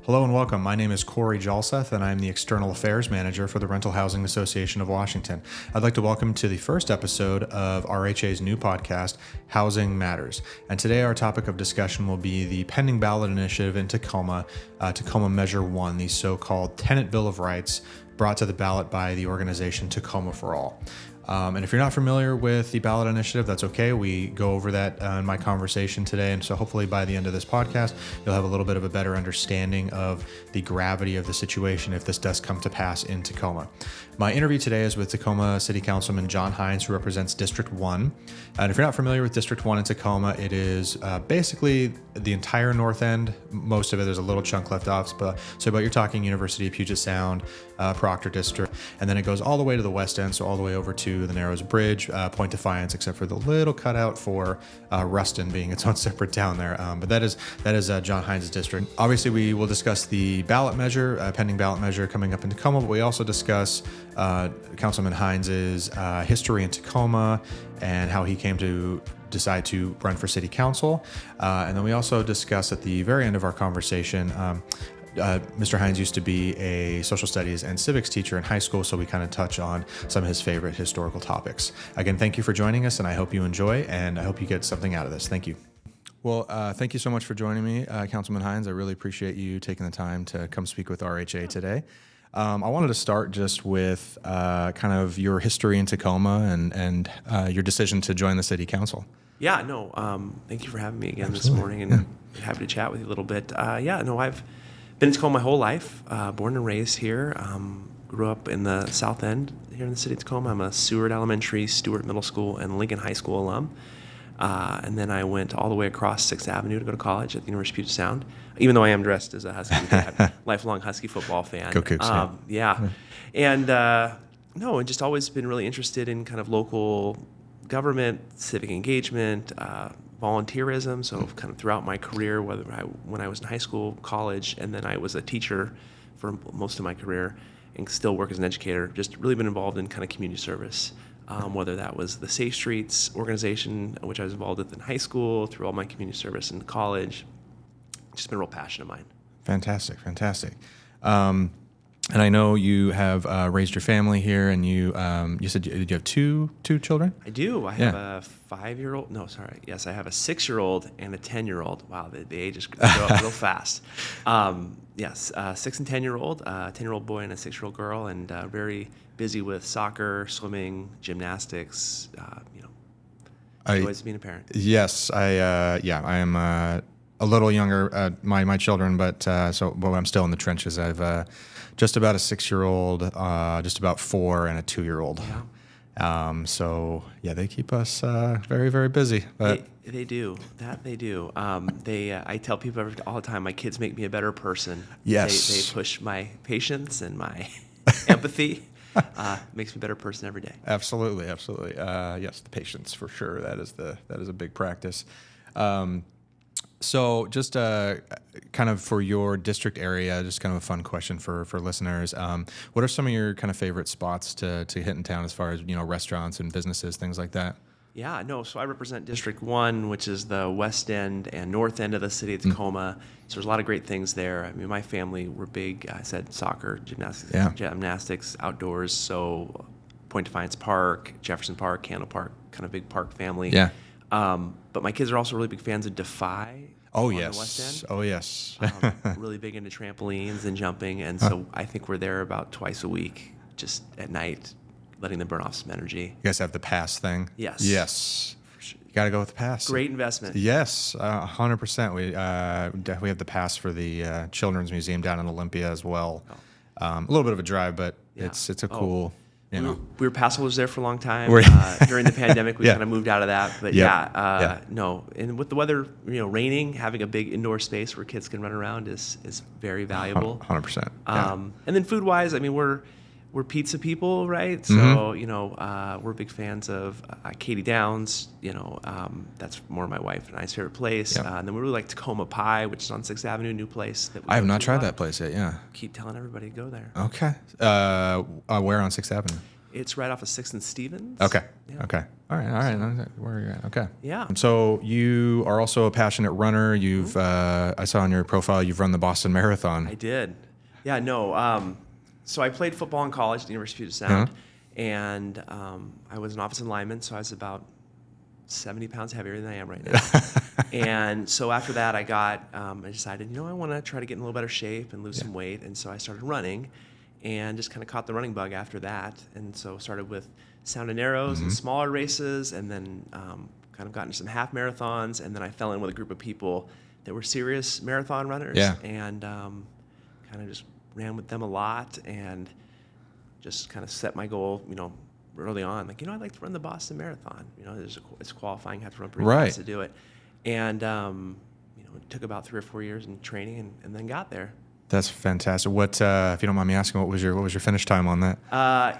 Hello and welcome. My name is Corey Jalseth, and I'm the External Affairs Manager for the Rental Housing Association of Washington. I'd like to welcome to the first episode of RHA's new podcast, Housing Matters. And today our topic of discussion will be the pending ballot initiative in Tacoma, Tacoma Measure 1, the so-called Tenant Bill of Rights, brought to the ballot by the organization Tacoma for All. And if you're not familiar with the ballot initiative, that's okay. We go over that in my conversation today. And so hopefully by the end of this podcast, you'll have a little bit of a better understanding of the gravity of the situation if this does come to pass in Tacoma. My interview today is with Tacoma City Councilman John Hines, who represents District 1. And if you're not familiar with District 1 in Tacoma, it is basically the entire north end. Most of it, there's a little chunk left off. But you're talking University of Puget Sound, Proctor District, and then it goes all the way to the west end, so all the way over to the Narrows Bridge, Point Defiance, except for the little cutout for Ruston being its own separate town there. But that is John Hines' district. Obviously, we will discuss the ballot measure, pending ballot measure coming up in Tacoma, but we also discuss Councilman Hines' history in Tacoma and how he came to decide to run for city council. And then we also discuss at the very end of our conversation, Mr. Hines used to be a social studies and civics teacher in high school, so we kind of touch on some of his favorite historical topics. Again, thank you for joining us, and I hope you enjoy, and I hope you get something out of this. Thank you. Well, thank you so much for joining me, Councilman Hines. I really appreciate you taking the time to come speak with RHA today. I wanted to start just with kind of your history in Tacoma and your decision to join the city council. Yeah, no, thank you for having me again Absolutely. This morning, and happy to chat with you a little bit. I've been in Tacoma my whole life, born and raised here. Grew up in the South End here in the city of Tacoma. I'm a Seward Elementary, Stewart Middle School, and Lincoln High School alum. And then I went all the way across 6th Avenue to go to college at the University of Puget Sound, even though I am dressed as a Husky dad, lifelong Husky football fan. Go Cougs, yeah. And just always been really interested in kind of local government, civic engagement, volunteerism. So kind of throughout my career, when I was in high school, college, and then I was a teacher for most of my career and still work as an educator, just really been involved in kind of community service. Whether that was the Safe Streets organization, which I was involved with in high school, through all my community service in college. Just been a real passion of mine. Fantastic. And I know you have raised your family here, and you said you have two children? I do. I have a 5-year-old. No, sorry. Yes, I have a 6-year-old and a 10-year-old. Wow, the ages grow up real fast. 6 and 10-year-old, a 10-year-old boy and a 6-year-old girl, and very busy with soccer, swimming, gymnastics. Joys of being a parent. Yes, I am a little younger, my children, but I'm still in the trenches. I've just about a 6-year-old, just about 4, and a 2-year-old. Yeah. They keep us very, very busy. But they do. They do. I tell people all the time, my kids make me a better person. Yes. They push my patience and my empathy. Makes me a better person every day. Absolutely. Yes, the patience for sure. That is a big practice. So just kind of for your district area, just kind of a fun question for listeners. What are some of your kind of favorite spots to hit in town as far as, restaurants and businesses, things like that? Yeah, no, so I represent District 1, which is the west end and north end of the city of Tacoma. So there's a lot of great things there. I mean, my family were big, I said soccer, gymnastics, outdoors. So Point Defiance Park, Jefferson Park, Candle Park, kind of big park family. Yeah. But my kids are also really big fans of Defy. Oh, on yes. The west end. Oh, yes. Really big into trampolines and jumping. And so I think we're there about twice a week, just at night, letting them burn off some energy. You guys have the pass thing? Yes. Yes. For sure. You got to go with the pass. Great investment. Yes, 100%. We have the pass for the Children's Museum down in Olympia as well. A little bit of a drive, but it's a cool... We were pass holders there for a long time. During the pandemic, we kind of moved out of that. But no. And with the weather, raining, having a big indoor space where kids can run around is very valuable. 100%. And then food-wise, I mean, we're pizza people, right? So, we're big fans of Katie Downs. That's more my wife and I's favorite place. Yep. And then we really like Tacoma Pie, which is on 6th Avenue, new place. I have not tried that place yet, yeah. Keep telling everybody to go there. Okay. Where on 6th Avenue? It's right off of 6th and Stevens. Okay. Yeah. Okay. All right. Where are you at? Okay. Yeah. So you are also a passionate runner. You've, I saw on your profile, you've run the Boston Marathon. I did. Yeah, no. So I played football in college at the University of Puget Sound, and I was an offensive lineman, so I was about 70 pounds heavier than I am right now. And so after that, I decided, I want to try to get in a little better shape and lose some weight, and so I started running, and just kind of caught the running bug after that, and so started with Sound and Arrows and smaller races, and then kind of got into some half marathons, and then I fell in with a group of people that were serious marathon runners, and kind of just ran with them a lot, and just kind of set my goal, early on, like, I'd like to run the Boston Marathon. It's qualifying, have to run pretty fast to do it, and it took about 3 or 4 years in training, and then got there. That's fantastic. What, if you don't mind me asking, what was your finish time on that?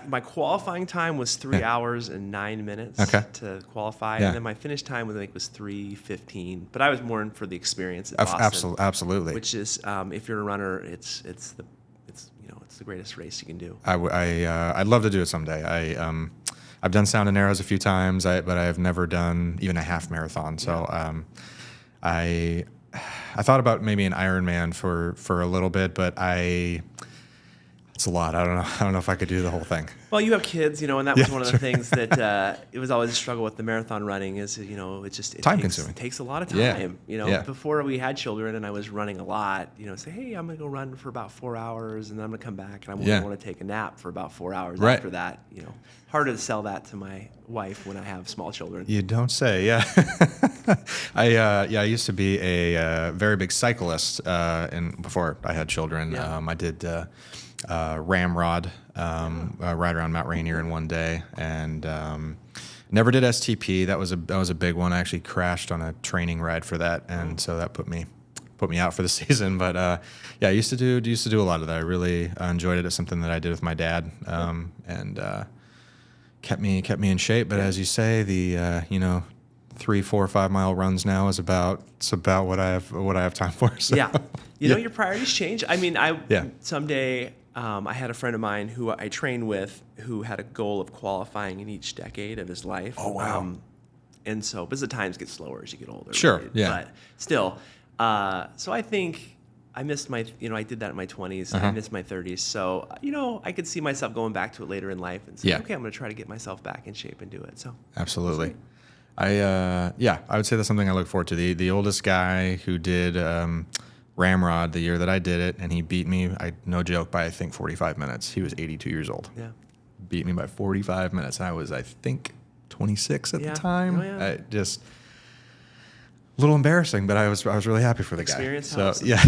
My qualifying time was 3 hours and 9 minutes to qualify, and then my finish time was 3:15. But I was more in for the experience at Boston. Absolutely. Which is, if you're a runner, it's the greatest race you can do. I'd love to do it someday. I've done Sound and Arrows a few times, but I have never done even a half marathon. So I thought about maybe an Ironman for a little bit, but it's a lot. I don't know if I could do the whole thing. Well, you have kids, and that was one of the things that it was always a struggle with the marathon running is, it time consuming. It takes a lot of time. Yeah. Before we had children and I was running a lot, say, hey, I'm going to go run for about 4 hours and then I'm going to come back and I'm going to want to take a nap for about 4 hours after that. Harder to sell that to my wife when I have small children. You don't say, yeah. I used to be a very big cyclist before I had children. Yeah. I did ramrod, ride around Mount Rainier in one day, and never did STP. That was a big one. I actually crashed on a training ride for that, and so that put me out for the season. But I used to do a lot of that. I really enjoyed it. It's something that I did with my dad, and kept me in shape. But as you say, the 3, 4, 5 mile runs now is about what I have time for. So. Yeah, your priorities change. I mean, someday. I had a friend of mine who I trained with who had a goal of qualifying in each decade of his life. Oh, wow. And so, because the times get slower as you get older. Sure, right? yeah. But still, so I think I missed I did that in my 20s. I missed my 30s. So, I could see myself going back to it later in life and say, okay, I'm going to try to get myself back in shape and do it. So absolutely. I would say that's something I look forward to. The oldest guy who did ramrod the year that I did it, and he beat me, no joke, by I think 45 minutes. He was 82 years old. Yeah. Beat me by 45 minutes, and I was, I think, 26 at the time. Oh, yeah. Just a little embarrassing, but I was really happy for the Experience guy. helps. So yeah.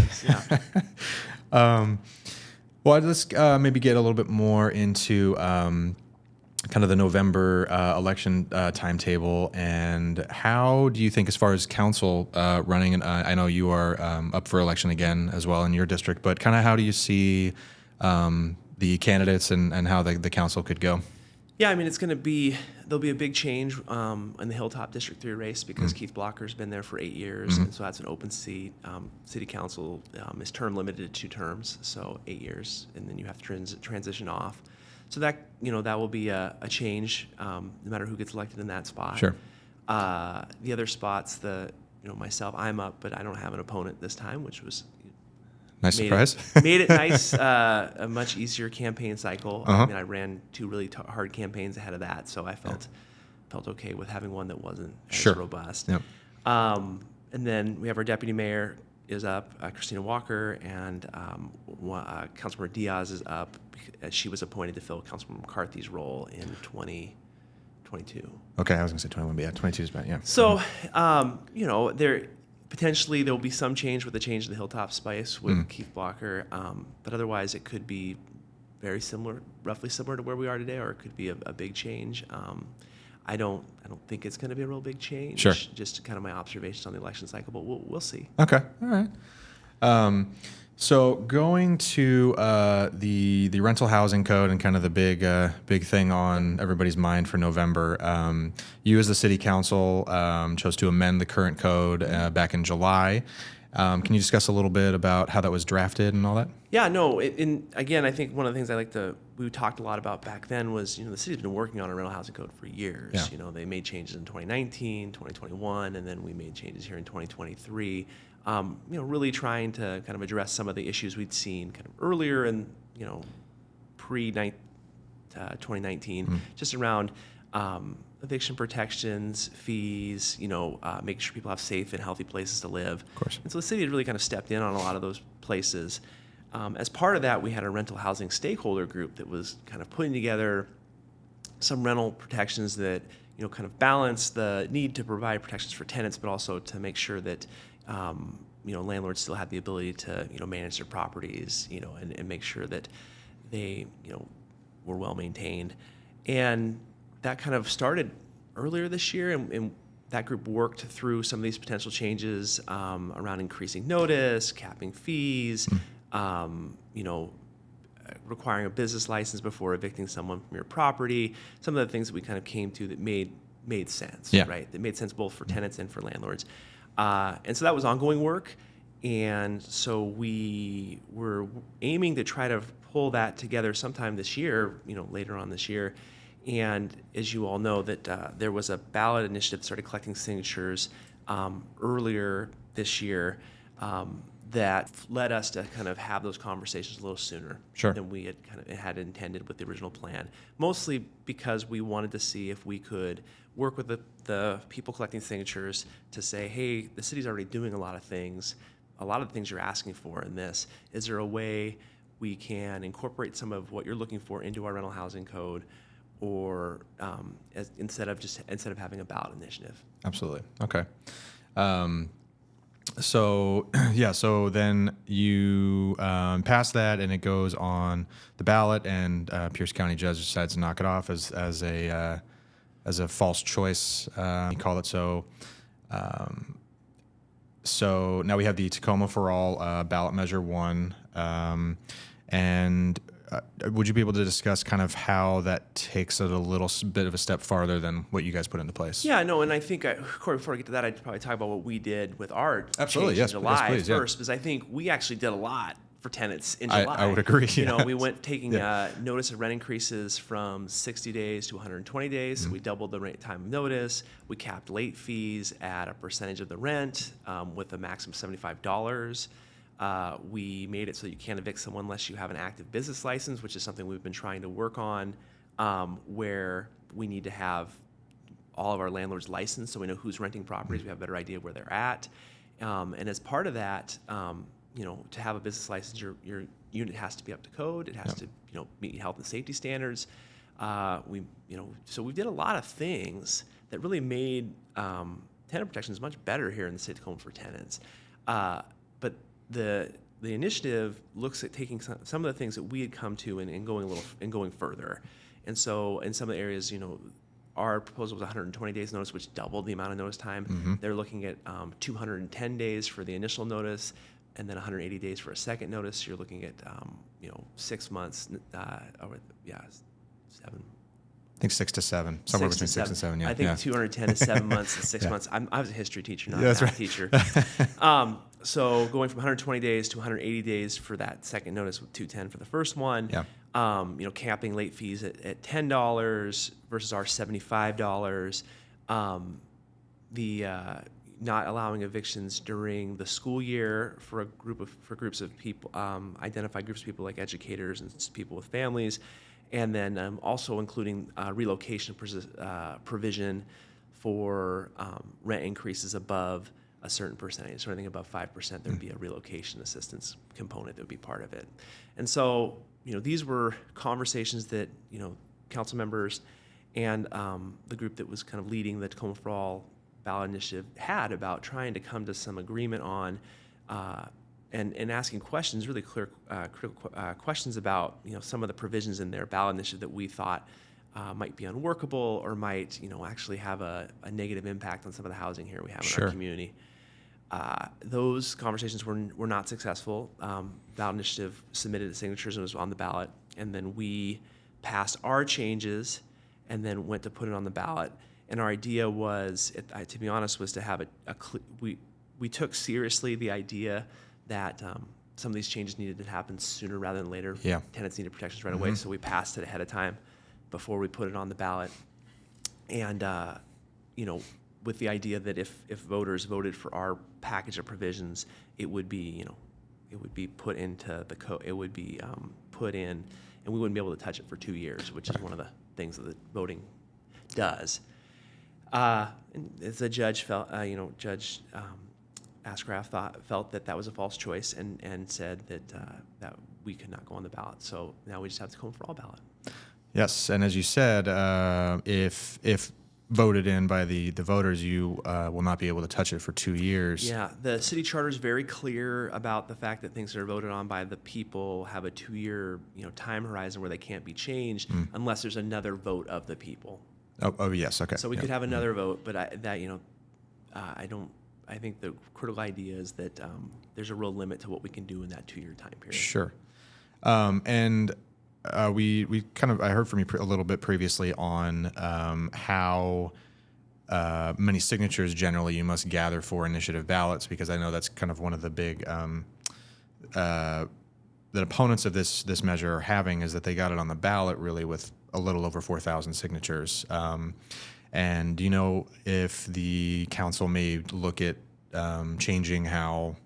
Well, let's maybe get a little bit more into kind of the November election timetable, and how do you think, as far as council running, and I know you are up for election again as well in your district, but kind of how do you see the candidates and how the council could go? Yeah, I mean, there'll be a big change in the Hilltop District 3 race because Keith Blocker's been there for 8 years, and so that's an open seat. City Council is term limited to 2 terms, so 8 years, and then you have to transition off. So that will be a change, no matter who gets elected in that spot. Sure. The other spots, myself, I'm up, but I don't have an opponent this time, which was nice surprise. Made it nice, a much easier campaign cycle. I mean, I ran 2 really hard campaigns ahead of that, so I felt okay with having one that wasn't as robust. Yep. And then we have our deputy mayor is up, Christina Walker, and Councilmember Diaz is up. She was appointed to fill Councilmember McCarthy's role in 2022. Okay, I was going to say 21, but 22 is bad, yeah. So, potentially there will be some change with the change of the Hilltop Spice with Keith Blocker, but otherwise it could be very similar, roughly similar to where we are today, or it could be a big change. I don't think it's going to be a real big change. Sure. Just kind of my observations on the election cycle, but we'll see. Okay, all right. So going to the rental housing code and kind of the big thing on everybody's mind for November, you as the city council chose to amend the current code back in July, Can you discuss a little bit about how that was drafted and all that? Yeah, no, again, I think one of the things we talked a lot about back then was, the city's been working on a rental housing code for years. Yeah. They made changes in 2019, 2021, and then we made changes here in 2023. Really trying to kind of address some of the issues we'd seen kind of earlier in, pre-2019, just around eviction protections, fees, making sure people have safe and healthy places to live. Of course. And so the city had really kind of stepped in on a lot of those places. As part of that, we had a rental housing stakeholder group that was kind of putting together some rental protections that, kind of balance the need to provide protections for tenants, but also to make sure that, landlords still had the ability to, manage their properties, and make sure that they, were well maintained. And that kind of started earlier this year, and that group worked through some of these potential changes around increasing notice, capping fees, requiring a business license before evicting someone from your property. Some of the things that we kind of came to that made sense, right? That made sense both for tenants and for landlords. And so that was ongoing work. And so we were aiming to try to pull that together sometime this year, later on this year. And as you all know, that there was a ballot initiative that started collecting signatures earlier this year that led us to kind of have those conversations a little sooner than we had intended with the original plan. Mostly because we wanted to see if we could work with the people collecting signatures to say, hey, the city's already doing a lot of things you're asking for in this. Is there a way we can incorporate some of what you're looking for into our rental housing code, or instead of having a ballot initiative? Absolutely. Okay. So then you pass that, and it goes on the ballot, and Pierce County judge decides to knock it off as a false choice. You call it so. So now we have the Tacoma for All ballot measure 1, and would you be able to discuss kind of how that takes it a little bit of a step farther than what you guys put into place? Yeah, no, and I think, Corey, before I get to that, I'd probably talk about what we did with our Absolutely, change in July please, first, because I think we actually did a lot for tenants in July. I would agree. We went taking notice of rent increases from 60 days to 120 days. So we doubled the time of notice. We capped late fees at a percentage of the rent with a maximum of $75. We made it so you can't evict someone unless you have an active business license, which is something we've been trying to work on, where we need to have all of our landlords licensed so we know who's renting properties. We have a better idea where they're at. And as part of that, to have a business license, your unit has to be up to code. It has to, meet health and safety standards. So we did a lot of things that really made tenant protections much better here in the state of Tacoma for tenants. But the initiative looks at taking some of the things that we had come to and going further. And so in some of the areas, our proposal was 120 days notice, which doubled the amount of notice time. Mm-hmm. They're looking at 210 days for the initial notice, and then 180 days for a second notice. You're looking at 6 months, 7. I think 6 to 7, somewhere between 6 and 7. Yeah, I think 210 is 7 months and 6 months. I was a history teacher, not a math teacher. So going from 120 days to 180 days for that second notice with 210 for the first one. Yeah. Capping late fees at $10 versus our $75. Not allowing evictions during the school year for groups of people, identified groups of people like educators and people with families. And then also including relocation provision for rent increases above a certain percentage. So anything above 5%, there would be a relocation assistance component that would be part of it. And so, these were conversations that, council members and the group that was kind of leading the Tacoma for All ballot initiative had about trying to come to some agreement on and asking questions, really clear, critical questions about some of the provisions in their ballot initiative that we thought might be unworkable or might actually have a negative impact on some of the housing here we have in our community. Those conversations were not successful. Ballot initiative submitted the signatures and was on the ballot, and then we passed our changes and then went to put it on the ballot. And our idea was, to be honest, was to have we we took seriously the idea that some of these changes needed to happen sooner rather than later. Yeah. Tenants needed protections right away, so we passed it ahead of time before we put it on the ballot. And, with the idea that if voters voted for our package of provisions, it would be, it would be put into the code, it would be put in, and we wouldn't be able to touch it for 2 years, which is one of the things that the voting does. And as the judge felt, Judge Ascraft felt that was a false choice and said that we could not go on the ballot. So now we just have to come for all ballot. Yes, and as you said, if voted in by the voters, you will not be able to touch it for 2 years. Yeah, the city charter is very clear about the fact that things that are voted on by the people have a 2-year time horizon where they can't be changed unless there's another vote of the people. Oh yes, okay. So we could have another vote, but I think the critical idea is that there's a real limit to what we can do in that 2-year time period. Sure. And we kind of, I heard from you a little bit previously on how many signatures generally you must gather for initiative ballots, because I know that's kind of one of the big that opponents of this measure are having, is that they got it on the ballot really with a little over 4,000 signatures. And do you know if the council may look at changing how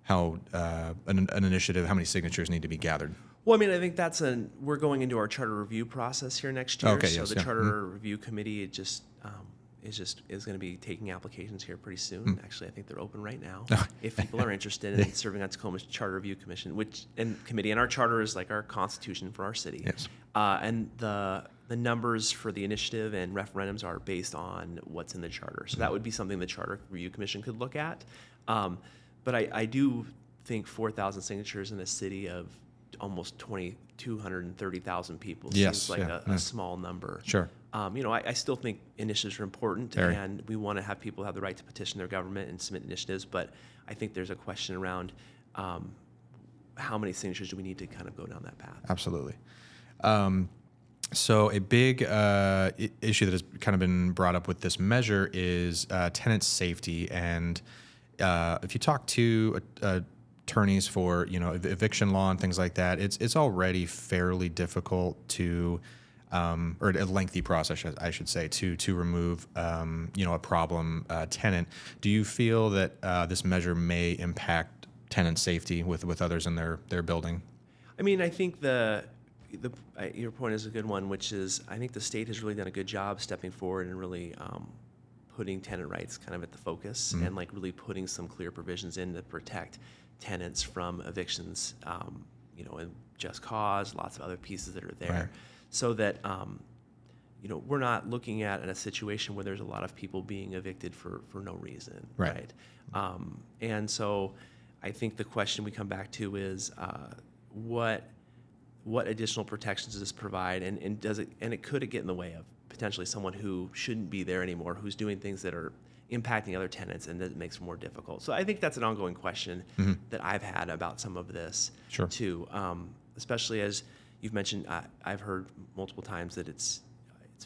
an initiative, how many signatures need to be gathered? Well, I mean, I think we're going into our charter review process here next year. Okay, so yes, the yeah. charter review committee is going to be taking applications here pretty soon. Actually, I think they're open right now. If people are interested in serving on Tacoma's Charter Review Commission, committee, and our charter is like our constitution for our city. Yes. And the numbers for the initiative and referendums are based on what's in the charter. So that would be something the Charter Review Commission could look at. But I do think 4,000 signatures in a city of almost 230,000 people seems like a small number. Sure. I still think initiatives are important, and we want to have people have the right to petition their government and submit initiatives, but I think there's a question around how many signatures do we need to kind of go down that path. Absolutely. So a big issue that has kind of been brought up with this measure is tenant safety, and if you talk to attorneys for eviction law and things like that, it's already fairly difficult to or a lengthy process, I should say, to remove a problem tenant. Do you feel that this measure may impact tenant safety with others in their building? I mean, I think your point is a good one, which is I think the state has really done a good job stepping forward and really putting tenant rights kind of at the focus, and like really putting some clear provisions in to protect tenants from evictions, and just cause, lots of other pieces that are there. Right. So that we're not looking at a situation where there's a lot of people being evicted for no reason, right? And so I think the question we come back to is what additional protections does this provide, and could it get in the way of potentially someone who shouldn't be there anymore, who's doing things that are impacting other tenants, and that makes it more difficult. So I think that's an ongoing question that I've had about some of this too, especially as you've mentioned. I've heard multiple times that it's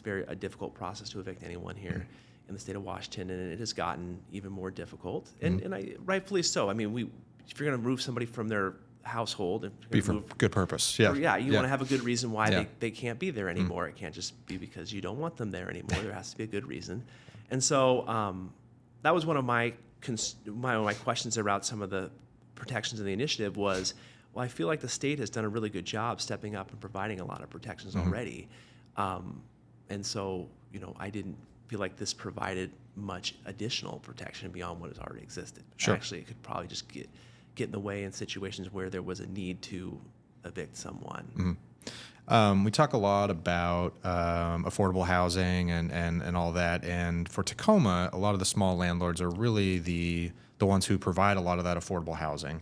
a difficult process to evict anyone here in the state of Washington, and it has gotten even more difficult, and rightfully so. I mean, if you're going to remove somebody from their household, be for good purpose. Yeah. You want to have a good reason why they can't be there anymore. It can't just be because you don't want them there anymore. There has to be a good reason. And so that was one of my questions around some of the protections in the initiative was, well, I feel like the state has done a really good job stepping up and providing a lot of protections already. And so, I didn't feel like this provided much additional protection beyond what has already existed. Sure. Actually, it could probably just get in the way in situations where there was a need to evict someone. We talk a lot about affordable housing and all that, and for Tacoma, a lot of the small landlords are really the ones who provide a lot of that affordable housing.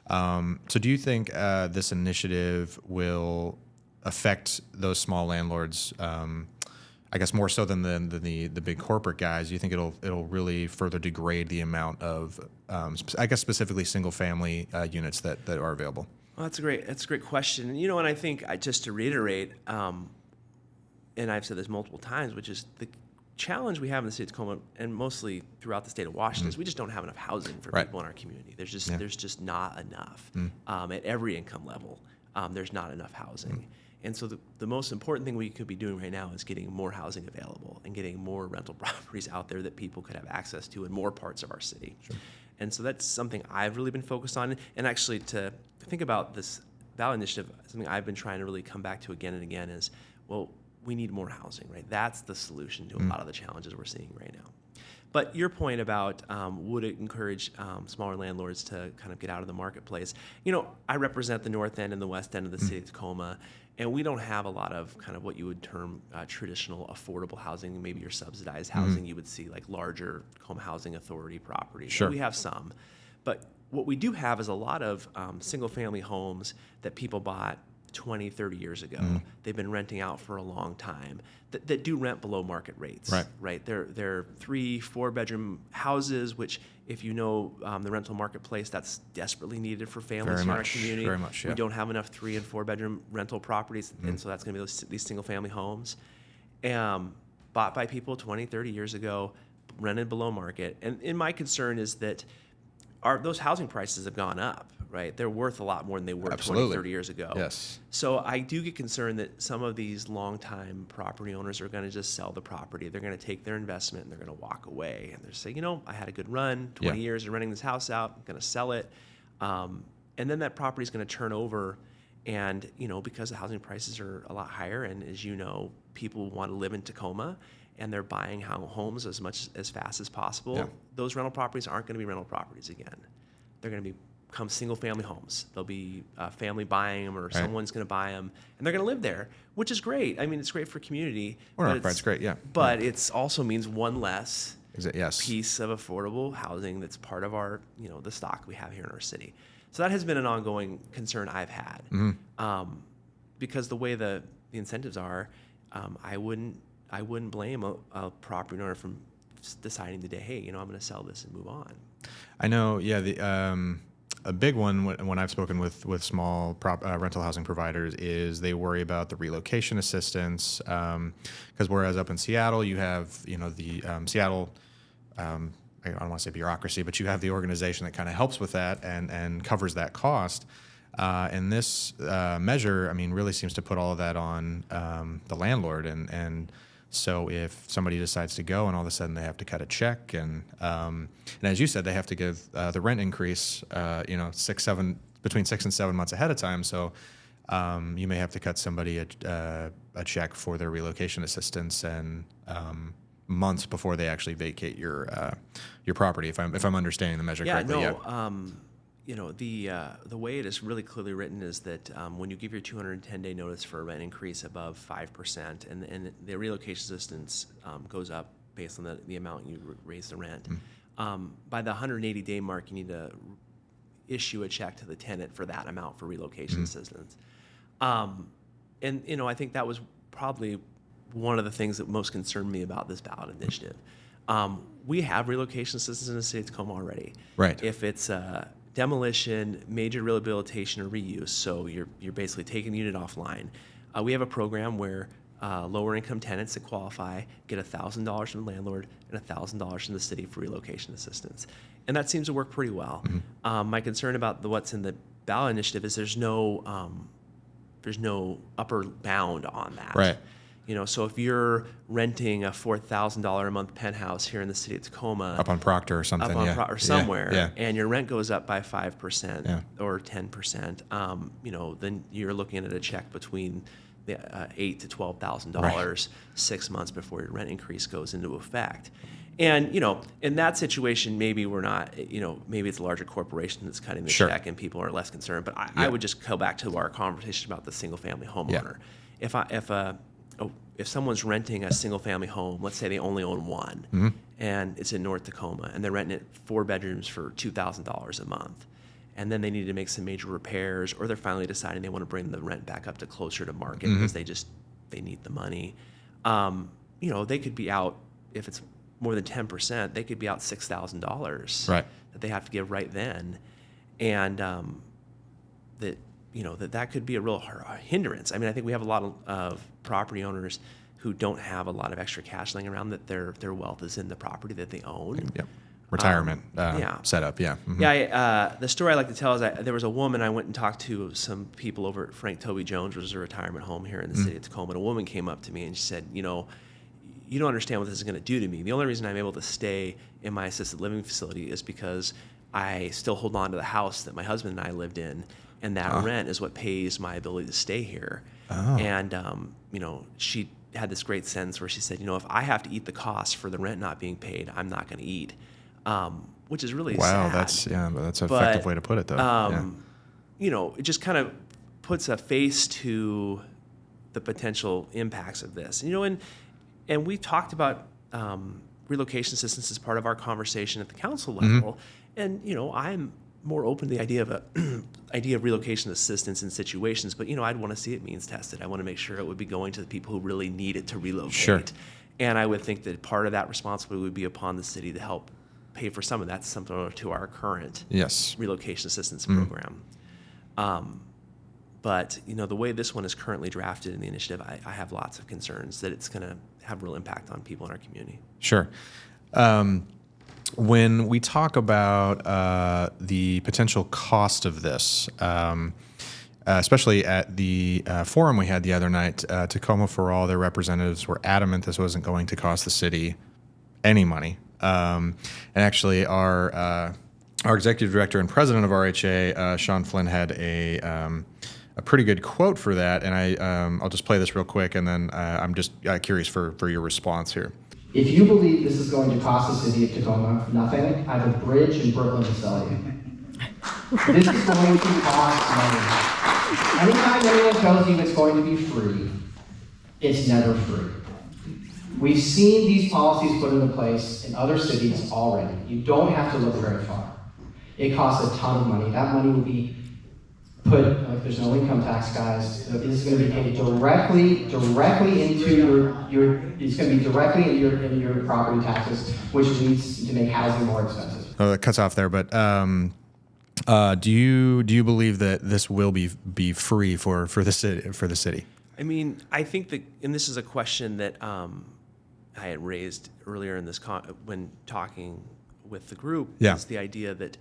So do you think this initiative will affect those small landlords, I guess more so than the big corporate guys? Do you think it'll really further degrade the amount of, I guess specifically single family units that are available? Well, that's a great question. And and I think just to reiterate, and I've said this multiple times, which is challenge we have in the state of Tacoma, and mostly throughout the state of Washington, is we just don't have enough housing for people in our community. There's just not enough at every income level. There's not enough housing. And so the most important thing we could be doing right now is getting more housing available and getting more rental properties out there that people could have access to in more parts of our city. Sure. And so that's something I've really been focused on. And actually, to think about this ballot initiative, something I've been trying to really come back to again and again is, well, we need more housing, right? That's the solution to a lot of the challenges we're seeing right now. But your point about would it encourage smaller landlords to kind of get out of the marketplace? I represent the north end and the west end of the city of Tacoma, and we don't have a lot of kind of what you would term traditional affordable housing. Maybe your subsidized housing, you would see like larger Tacoma Housing Authority properties. Sure. We have some. But what we do have is a lot of single-family homes that people bought 20, 30 years ago. They've been renting out for a long time that do rent below market rates. Right. They're 3-4 bedroom houses, which if you know the rental marketplace, that's desperately needed for families in our community. Very much, yeah. We don't have enough 3 and 4 bedroom rental properties, and so that's going to be these single family homes bought by people 20, 30 years ago, rented below market. And my concern is that those housing prices have gone up, right? They're worth a lot more than they were 20, 30 years ago. Yes. So I do get concerned that some of these longtime property owners are going to just sell the property. They're going to take their investment and they're going to walk away. And they're saying, I had a good run, 20 years of renting this house out, I'm going to sell it. And then that property is going to turn over. And, because the housing prices are a lot higher, and as you know, people want to live in Tacoma, and they're buying homes as fast as possible, those rental properties aren't going to be rental properties again. They're going to become single-family homes. There'll be a family buying them, or someone's going to buy them, and they're going to live there, which is great. I mean, it's great for community. It's great, yeah. But it also means one less yes. piece of affordable housing that's part of our, the stock we have here in our city. So that has been an ongoing concern I've had, because the way the incentives are, I wouldn't blame a property owner from deciding today, hey, I'm going to sell this and move on. I know, a big one when I've spoken with small rental housing providers is they worry about the relocation assistance, because whereas up in Seattle you have the Seattle I don't want to say bureaucracy, but you have the organization that kind of helps with that and covers that cost. And this measure, really seems to put all of that on the landlord. And so if somebody decides to go and all of a sudden they have to cut a check, and as you said, they have to give the rent increase, between 6 and 7 months ahead of time. So you may have to cut somebody a check for their relocation assistance and months before they actually vacate your property. If I'm understanding the measure correctly. The way it is really clearly written is that when you give your 210-day notice for a rent increase above 5%, and the relocation assistance goes up based on the amount you raise the rent, by the 180-day mark, you need to issue a check to the tenant for that amount for relocation assistance. I think that was probably one of the things that most concerned me about this ballot initiative. We have relocation assistance in the state of Tacoma already. Right. If it's demolition, major rehabilitation, or reuse, so you're basically taking the unit offline. We have a program where lower income tenants that qualify get $1,000 from the landlord and $1,000 from the city for relocation assistance, and that seems to work pretty well. My concern about what's in the ballot initiative is there's no upper bound on that. Right. So if you're renting a $4,000 a month penthouse here in the city of Tacoma, up on Proctor or something, or somewhere, and your rent goes up by 5% or 10%, then you're looking at a check between $8,000 to $12,000 6 months before your rent increase goes into effect. And in that situation, maybe we're not. Maybe it's a larger corporation that's cutting the check, and people are less concerned. But I would just go back to our conversation about the single-family homeowner. If someone's renting a single-family home, let's say they only own one, and it's in North Tacoma, and they're renting it 4 bedrooms for $2,000 a month, and then they need to make some major repairs, or they're finally deciding they want to bring the rent back up to closer to market because they need the money. They could be out, if it's more than 10%, they could be out $6,000 that they have to give right then, and that could be a real hindrance. I think we have a lot of property owners who don't have a lot of extra cash laying around, that their wealth is in the property that they own. Yep. Retirement setup. Yeah. Mm-hmm. Yeah. The story I like to tell is there was a woman. I went and talked to some people over at Frank Toby Jones, which is a retirement home here in the city of Tacoma. And a woman came up to me and she said, you don't understand what this is going to do to me. The only reason I'm able to stay in my assisted living facility is because I still hold on to the house that my husband and I lived in, and that rent is what pays my ability to stay here. Oh. And she had this great sense where she said, if I have to eat the cost for the rent not being paid, I'm not going to eat. Which is really sad. That's an effective way to put it, though. It just kind of puts a face to the potential impacts of this. And we talked about relocation assistance as part of our conversation at the council level. And I'm more open to the idea of relocation assistance in situations, but I'd want to see it means tested. I want to make sure it would be going to the people who really need it to relocate. Sure. And I would think that part of that responsibility would be upon the city to help pay for some of that, similar to our current relocation assistance program. But the way this one is currently drafted in the initiative, I have lots of concerns that it's going to have real impact on people in our community. Sure. When we talk about the potential cost of this, especially at the forum we had the other night, Tacoma for All, their representatives were adamant this wasn't going to cost the city any money. And actually, our executive director and president of RHA, Sean Flynn, had a pretty good quote for that, and I'll just play this real quick, and then I'm just curious for your response here. If you believe this is going to cost the city of Tacoma nothing, I have a bridge in Brooklyn to sell you. This is going to cost money. Anytime anyone tells you it's going to be free, it's never free. We've seen these policies put into place in other cities already. You don't have to look very far. It costs a ton of money. That money will be put, there's no income tax, guys. This is going to be paid directly into it's going to be directly into your property taxes, which leads to make housing more expensive. Oh, that cuts off there, but do you believe that this will be free for the city? I mean, I think that, and this is a question that I had raised earlier in this when talking with the group, is the idea that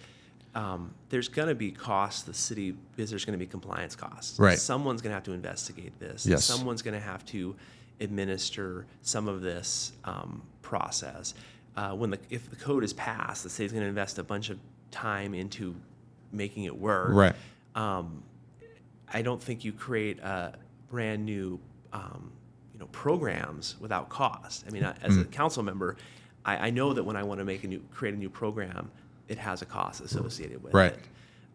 there's going to be costs to the city because there's going to be compliance costs. Right. Someone's going to have to investigate this. Yes. Someone's going to have to administer some of this process. If the code is passed, the city's going to invest a bunch of time into making it work. Right. I don't think you create a brand new programs without cost. I mean, as a council member, I know that when I want to create a new program, it has a cost associated with it.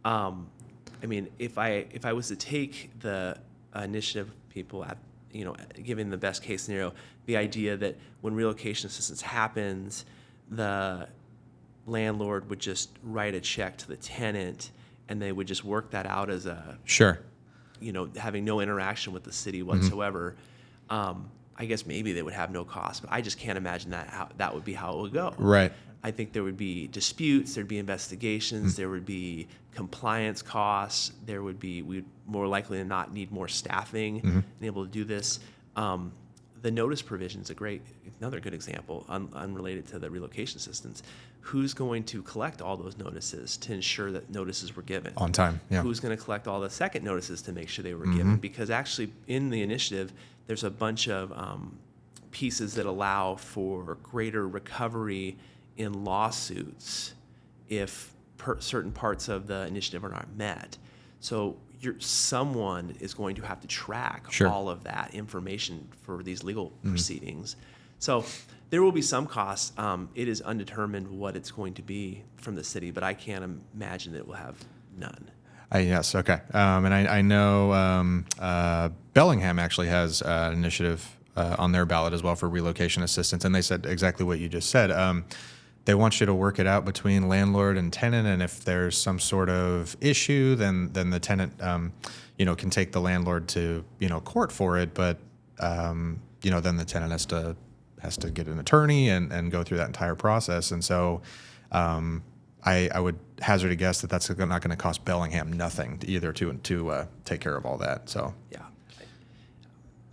I mean, if I was to take the initiative people at, given the best case scenario, the idea that when relocation assistance happens, the landlord would just write a check to the tenant and they would just work that out as a having no interaction with the city whatsoever. I guess maybe they would have no cost, but I just can't imagine that would be how it would go. Right. I think there would be disputes, there'd be investigations, there would be compliance costs, we'd more likely than not need more staffing and able to do this. The notice provision is another good example, unrelated to the relocation assistance. Who's going to collect all those notices to ensure that notices were given? On time, yeah. Who's going to collect all the second notices to make sure they were given? Because actually in the initiative, there's a bunch of pieces that allow for greater recovery in lawsuits if certain parts of the initiative are not met. So someone is going to have to track all of that information for these legal proceedings. So there will be some costs. It is undetermined what it's going to be from the city, but I can't imagine that it will have none. Yes, okay. And I know Bellingham actually has an initiative on their ballot as well for relocation assistance, and they said exactly what you just said. They want you to work it out between landlord and tenant, and if there's some sort of issue, then the tenant, can take the landlord to, court for it. But, then the tenant has to get an attorney and go through that entire process. And so, I would hazard a guess that that's not going to cost Bellingham nothing either to take care of all that. So yeah,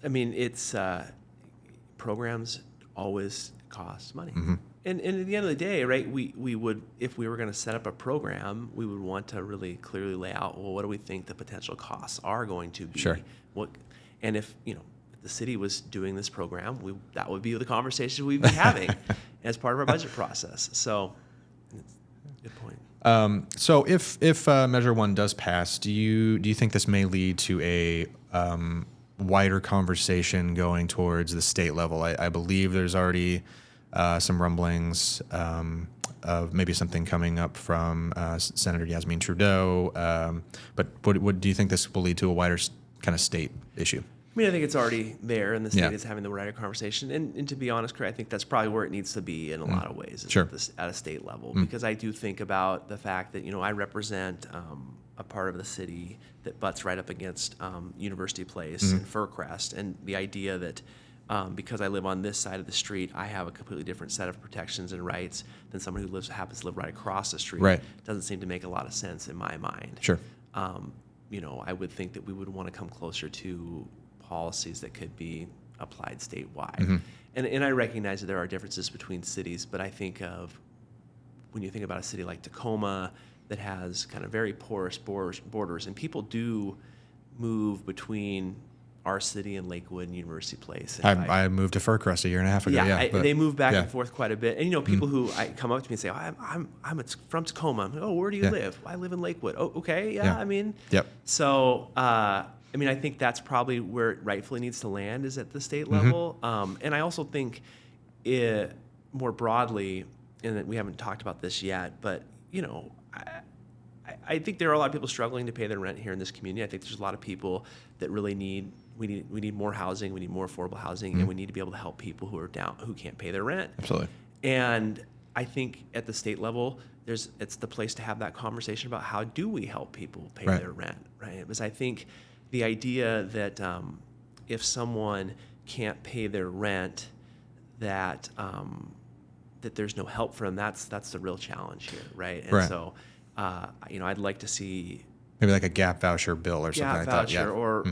I mean it's. programs always cost money. Mm-hmm. And at the end of the day, right, we would, if we were going to set up a program, we would want to really clearly lay out, well, what do we think the potential costs are going to be? Sure. And if, if the city was doing this program, that would be the conversation we'd be having as part of our budget process. So, good point. So if Measure 1 does pass, do you think this may lead to a wider conversation going towards the state level? I believe there's already some rumblings of maybe something coming up from Senator Yasmin Trudeau. But what do you think this will lead to a wider kind of state issue? I mean, I think it's already there, and the state is having the wider conversation. And to be honest, Craig, I think that's probably where it needs to be in a lot of ways, at a state level. Because I do think about the fact that, I represent a part of the city that butts right up against University Place and Fircrest, and the idea that because I live on this side of the street, I have a completely different set of protections and rights than someone who happens to live right across the street. Right. Doesn't seem to make a lot of sense in my mind. Sure. I would think that we would want to come closer to policies that could be applied statewide. And I recognize that there are differences between cities, but I think of when you think about a city like Tacoma that has kind of very porous borders, and people do move between our city and Lakewood and University Place. I moved to Fircrest a year and a half ago. They move back and forth quite a bit. And people who come up to me and say, I'm from Tacoma. I'm like, oh, where do you live? I live in Lakewood. Oh, okay, I mean. Yep. So, I think that's probably where it rightfully needs to land, is at the state level. And I also think more broadly, and we haven't talked about this yet, but, I think there are a lot of people struggling to pay their rent here in this community. I think there's a lot of people that really we need more housing, we need more affordable housing, and we need to be able to help people who can't pay their rent. Absolutely. And I think at the state level, it's the place to have that conversation about how do we help people pay their rent, right? Because I think the idea that if someone can't pay their rent, that there's no help for them, that's the real challenge here, right? And so, I'd like to see maybe like a gap voucher bill or something like that. Gap voucher, or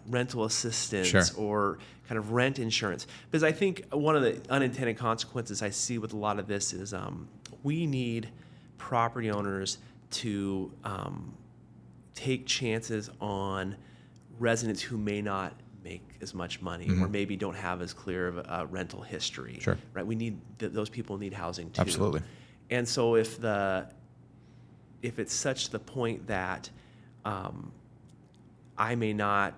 rental assistance, or kind of rent insurance. Because I think one of the unintended consequences I see with a lot of this is we need property owners to take chances on residents who may not make as much money or maybe don't have as clear of a rental history. Sure. Right? We need those people need housing too. Absolutely. And so if it's such the point that I may not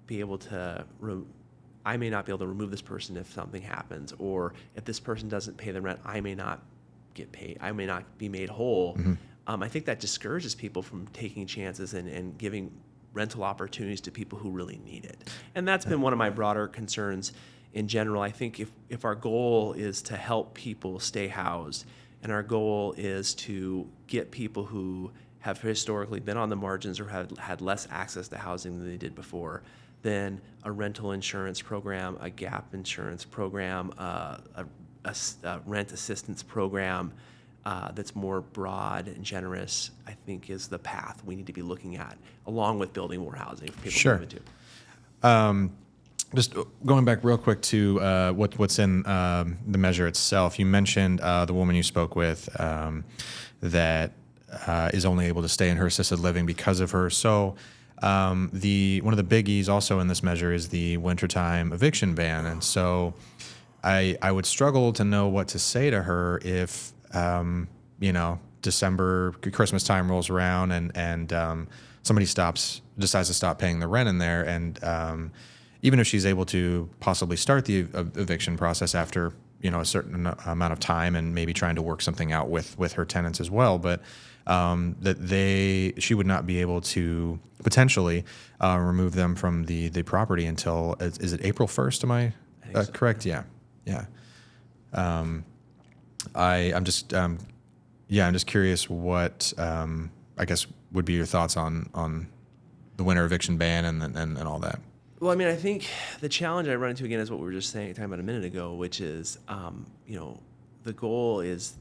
be able to remove this person if something happens, or if this person doesn't pay the rent, I may not get paid. I may not be made whole. I think that discourages people from taking chances and giving rental opportunities to people who really need it. And that's been one of my broader concerns in general. I think if our goal is to help people stay housed, and our goal is to get people who have historically been on the margins or have had less access to housing than they did before, then a rental insurance program, a gap insurance program, a rent assistance program that's more broad and generous, I think is the path we need to be looking at, along with building more housing for people to move into. Just going back real quick to what's in the measure itself, you mentioned the woman you spoke with that is only able to stay in her assisted living because of her. So one of the biggies also in this measure is the wintertime eviction ban. And so I would struggle to know what to say to her if, December, Christmas time rolls around and somebody decides to stop paying the rent in there. And even if she's able to possibly start the eviction process after, a certain amount of time and maybe trying to work something out with her tenants as well, but she would not be able to potentially remove them from the property until, is it April 1st? Am I correct? Yeah. I'm just curious what I guess would be your thoughts on the winter eviction ban and all that. Well, I think the challenge I run into again is what we were just talking about a minute ago, which is, the goal is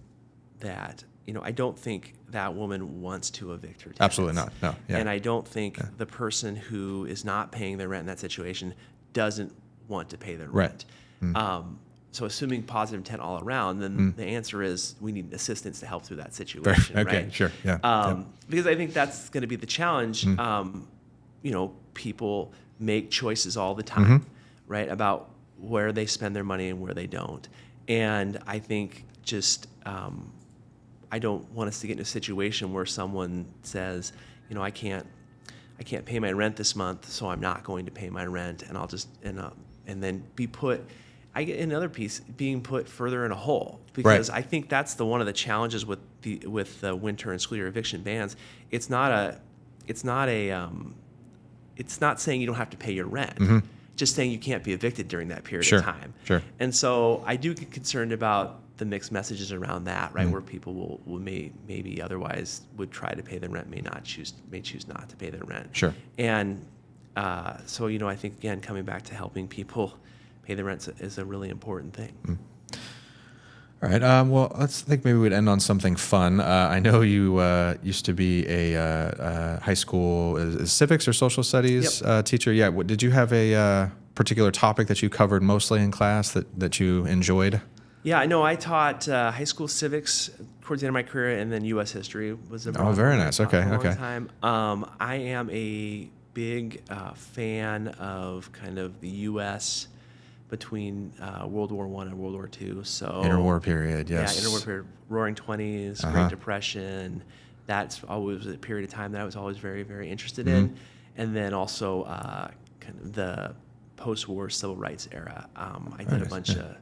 that, I don't think that woman wants to evict her tenants. Absolutely not. No. Yeah. And I don't think the person who is not paying their rent in that situation doesn't want to pay their Right. rent. So assuming positive intent all around, then the answer is we need assistance to help through that situation. Okay, right? sure, yeah. Because I think that's going to be the challenge. People make choices all the time, right, about where they spend their money and where they don't. And I think just I don't want us to get in a situation where someone says, I can't pay my rent this month, so I'm not going to pay my rent, and I'll just and then be put. I get another piece being put further in a hole, because I think that's one of the challenges with the winter and school year eviction bans. It's not saying you don't have to pay your rent. Just saying you can't be evicted during that period of time. Sure. And so I do get concerned about the mixed messages around that, right? Where people will maybe otherwise would try to pay their rent, may choose not to pay their rent. Sure. And so I think again, coming back to helping people pay the rent is a really important thing. All right. Well, let's think maybe we'd end on something fun. I know you used to be a high school civics or social studies teacher. Yeah. Did you have a particular topic that you covered mostly in class that you enjoyed? Yeah, I know. I taught high school civics towards the end of my career, and then U.S. history was a very nice. Okay. for a long time. I am a big fan of kind of the U.S. between World War I and World War II. So interwar period, yes. Yeah, interwar period, Roaring '20s, Great Depression. That's always a period of time that I was always very, very interested in. And then also kind of the post-war civil rights era. I did a bunch of,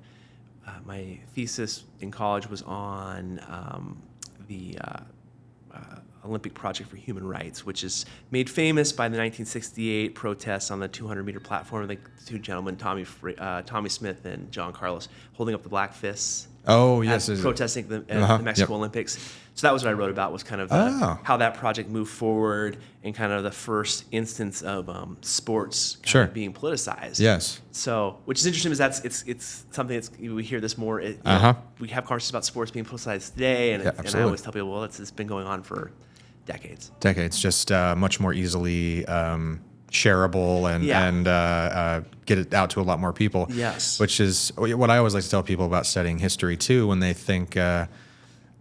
my thesis in college was on the Olympic Project for Human Rights, which is made famous by the 1968 protests on the 200-meter platform. The two gentlemen, Tommy Smith and John Carlos, holding up the black fists. Oh, yes. Protesting the Mexico Olympics. So that was what I wrote about, was kind of how that project moved forward and kind of the first instance of sports kind of being politicized. Yes. So, which is interesting, because it's something we hear this more. We have conversations about sports being politicized today, and I always tell people, well, it's been going on for decades. Just much more easily shareable and get it out to a lot more people. Yes. Which is what I always like to tell people about studying history too, when they think,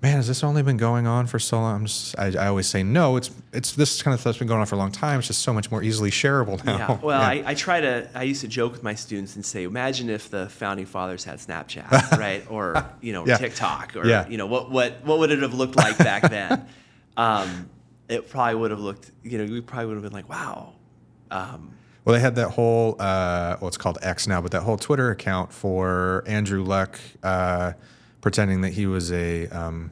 man, has this only been going on for so long? I always say, no, it's this kind of stuff's been going on for a long time. It's just so much more easily shareable now. Yeah. Well, I used to joke with my students and say, imagine if the founding fathers had Snapchat, right? Or, TikTok, or, what would it have looked like back then? It probably would have looked, we probably would have been like, wow. Well, they had that whole, it's called X now, but that whole Twitter account for Andrew Luck pretending that he was an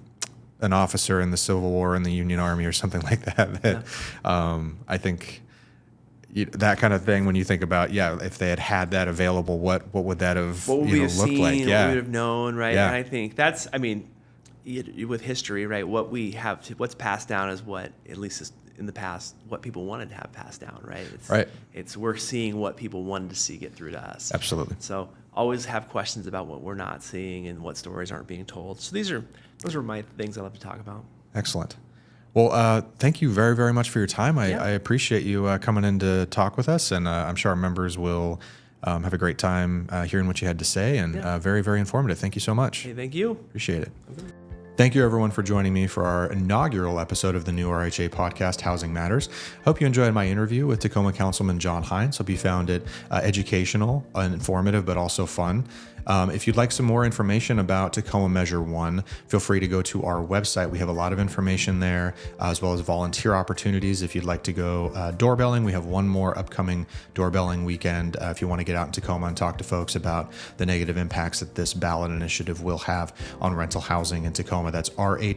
officer in the Civil War in the Union Army or something like that. I think that kind of thing, when you think about, if they had that available, what would that have looked like? What would we have known, right? Yeah. And I think that's, with history, right, what's passed down is what, at least is in the past, what people wanted to have passed down, right? We're seeing what people wanted to see get through to us. Absolutely. So always have questions about what we're not seeing and what stories aren't being told. So those are my things I love to talk about. Excellent. Well, thank you very, very much for your time. I appreciate you coming in to talk with us, and I'm sure our members will have a great time hearing what you had to say, and very, very informative. Thank you so much. Hey, thank you. Appreciate it. Okay. Thank you, everyone, for joining me for our inaugural episode of the new RHA podcast, Housing Matters. Hope you enjoyed my interview with Tacoma Councilman John Hines. Hope you found it educational and informative, but also fun. If you'd like some more information about Tacoma Measure 1, feel free to go to our website. We have a lot of information there, as well as volunteer opportunities. If you'd like to go doorbelling, we have one more upcoming doorbelling weekend if you want to get out in Tacoma and talk to folks about the negative impacts that this ballot initiative will have on rental housing in Tacoma. That's rhawa.org.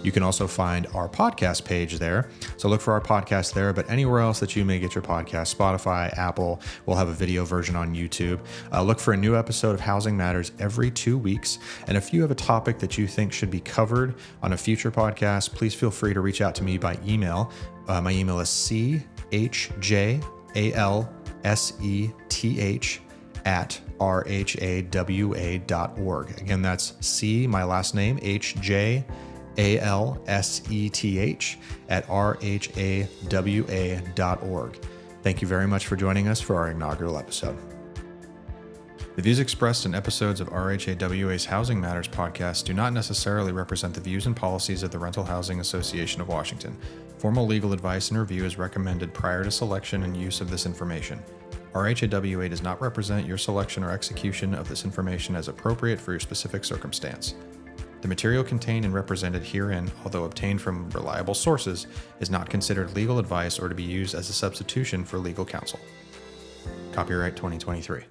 You can also find our podcast page there. So look for our podcast there, but anywhere else that you may get your podcast, Spotify, Apple, we'll have a video version on YouTube. Look for a new episode of Housing Matters every 2 weeks. And if you have a topic that you think should be covered on a future podcast, please feel free to reach out to me by email. My email is chjalseth@rhawa.org. Again, that's C, my last name, HJALSETH @rhawa.org. Thank you very much for joining us for our inaugural episode. The views expressed in episodes of RHAWA's Housing Matters podcast do not necessarily represent the views and policies of the Rental Housing Association of Washington. Formal legal advice and review is recommended prior to selection and use of this information. RHAWA does not represent your selection or execution of this information as appropriate for your specific circumstance. The material contained and represented herein, although obtained from reliable sources, is not considered legal advice or to be used as a substitution for legal counsel. Copyright 2023.